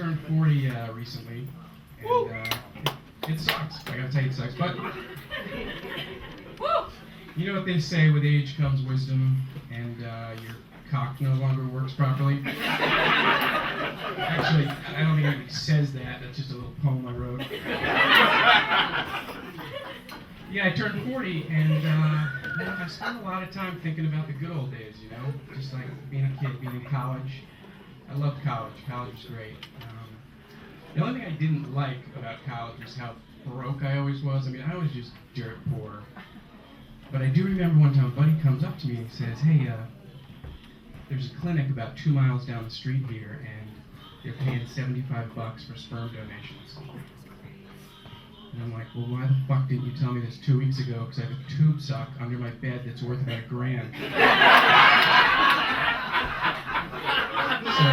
turned 40 recently, and it sucks. I gotta tell you, it sucks. But you know what they say: with age comes wisdom, and your cock no longer works properly. Actually, I don't think anybody says that. That's just a little poem I wrote. Yeah, I turned 40, and I spent a lot of time thinking about the good old days, you know? Just like being a kid, being in college. I loved college. College was great. The only thing I didn't like about college was how broke I always was. I mean, I was just dirt poor. But I do remember one time a buddy comes up to me and says, hey, there's a clinic about 2 miles down the street here, and they're paying $75 for sperm donations. And I'm like, well, why the fuck didn't you tell me this 2 weeks ago? Because I have a tube sock under my bed that's worth about $1,000. So,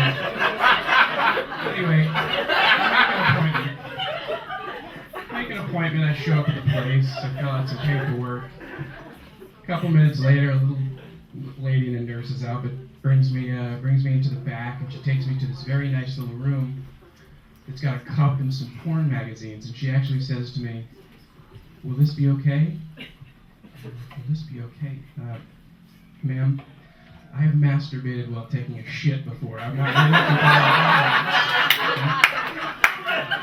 anyway, make an appointment. I show up at the place. I fill out some paperwork. A couple minutes later, a little lady in a nurse's outfit brings me into the back, and she takes me to this very nice little room. It's got a cup and some porn magazines, and she actually says to me, will this be okay? Will this be okay? Ma'am, I have masturbated while taking a shit before. I'm not ready for that.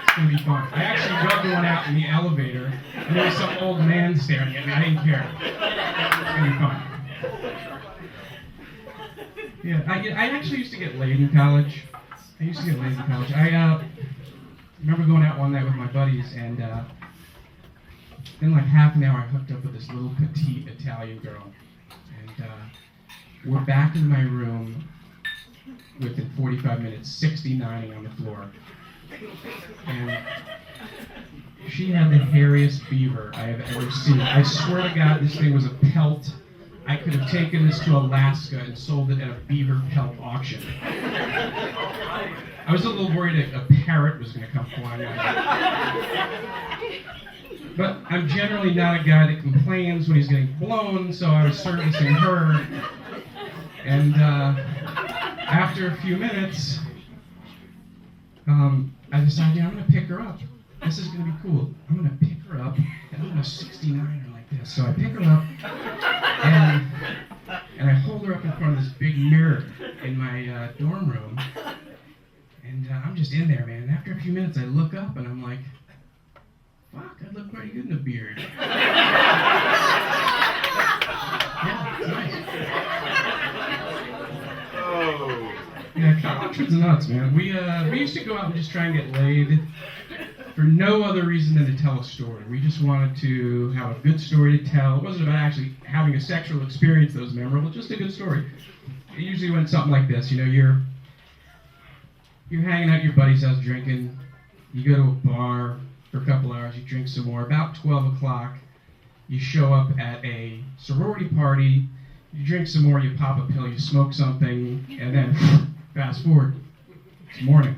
It's going to be fun. I actually rubbed one out in the elevator, and there was some old man staring at me. I didn't care. It's going to be fun. Yeah, I actually used to get laid in college. I remember going out one night with my buddies, and in like half an hour I hooked up with this little petite Italian girl. And we're back in my room within 45 minutes, 69ing on the floor. And she had the hairiest beaver I have ever seen. I swear to God, this thing was a pelt. I could have taken this to Alaska and sold it at a beaver pelt auction. I was a little worried a parrot was going to come flying out. But I'm generally not a guy that complains when he's getting blown, so I was servicing her. And after a few minutes, I decided, I'm going to pick her up. This is going to be cool. I'm going to pick her up, and I'm going to 69 her like this. So I pick her up, and I hold her up in front of this big mirror in my dorm room. And I'm just in there, man. And after a few minutes, I look up, and I'm like, fuck, I look pretty good in a beard. Yeah, it's nice. Oh. Yeah, college was nuts, man. We used to go out and just try and get laid for no other reason than to tell a story. We just wanted to have a good story to tell. It wasn't about actually having a sexual experience that was memorable, just a good story. It usually went something like this. You know, you're hanging out at your buddy's house drinking. You go to a bar for a couple hours, you drink some more. About 12 o'clock, you show up at a sorority party, you drink some more, you pop a pill, you smoke something, and then fast forward, it's morning.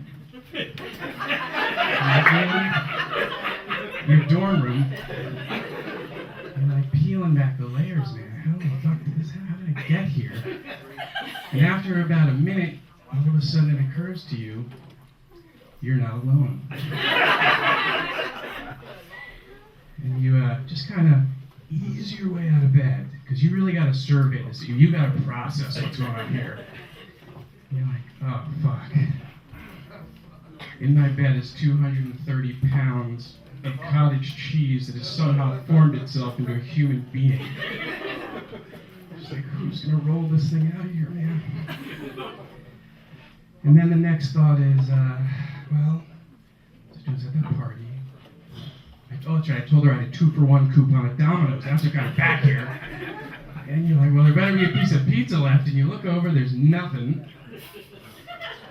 You're in your dorm room, and like peeling back the layers, man. How the fuck did this happen? How did I get here? And after about a minute, all of a sudden it occurs to you, you're not alone. And you just kind of ease your way out of bed, because you really got to survey this. You got to process what's going on here. And you're like, oh, fuck. In my bed is 230 pounds of cottage cheese that has somehow formed itself into a human being. Just like, who's going to roll this thing out of here, man? And then the next thought is, well, I was at that party. Oh, that's right, I told her I had a 2-for-1 coupon at Domino's. That's what got her back here. And you're like, well, there better be a piece of pizza left. And you look over, there's nothing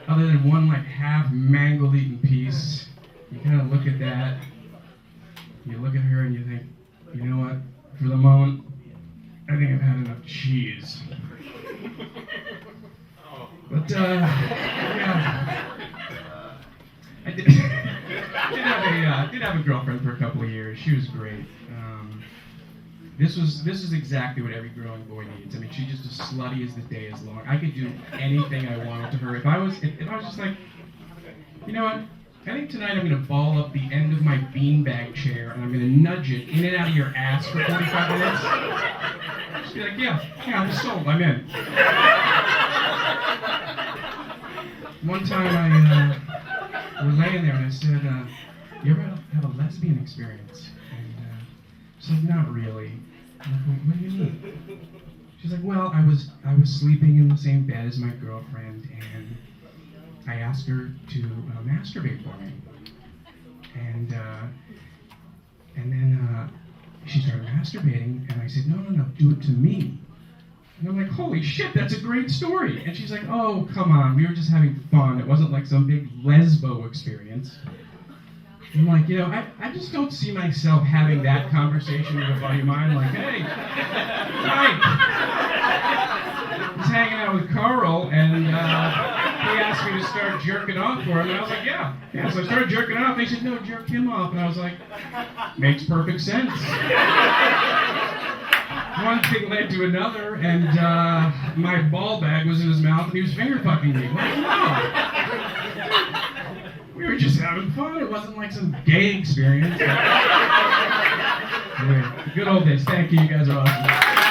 other than one like half mangled eaten piece. You kind of look at that. You look at her and you think, you know what? For the moment, I think I've had enough cheese. But yeah, I did have a girlfriend for a couple of years. She was great. This is exactly what every growing boy needs. I mean, she's just as slutty as the day is long. I could do anything I wanted to her. If I was just like, You know what? I think tonight I'm going to ball up the end of my beanbag chair and I'm going to nudge it in and out of your ass for 45 minutes. Just be like, yeah, I'm sold. I'm in. One time we're laying there and I said, you ever have a lesbian experience? And she's like, not really. I'm like, what do you mean? She's like, well, I was sleeping in the same bed as my girlfriend and I asked her to masturbate for me. And then she started masturbating and I said, no, do it to me. And I'm like, holy shit, that's a great story. And she's like, oh, come on, we were just having fun. It wasn't like some big lesbo experience. I'm like, you know, I just don't see myself having that conversation with a buddy of mine. Like, hey, Mike, I was hanging out with Carl, and he asked me to start jerking off for him. And I was like, yeah. So I started jerking off. They said, no, jerk him off. And I was like, makes perfect sense. One thing led to another, and my ball bag was in his mouth, and he was finger fucking me. Like, no. We were just having fun. It wasn't like some gay experience. Anyway, good old days. Thank you. You guys are awesome.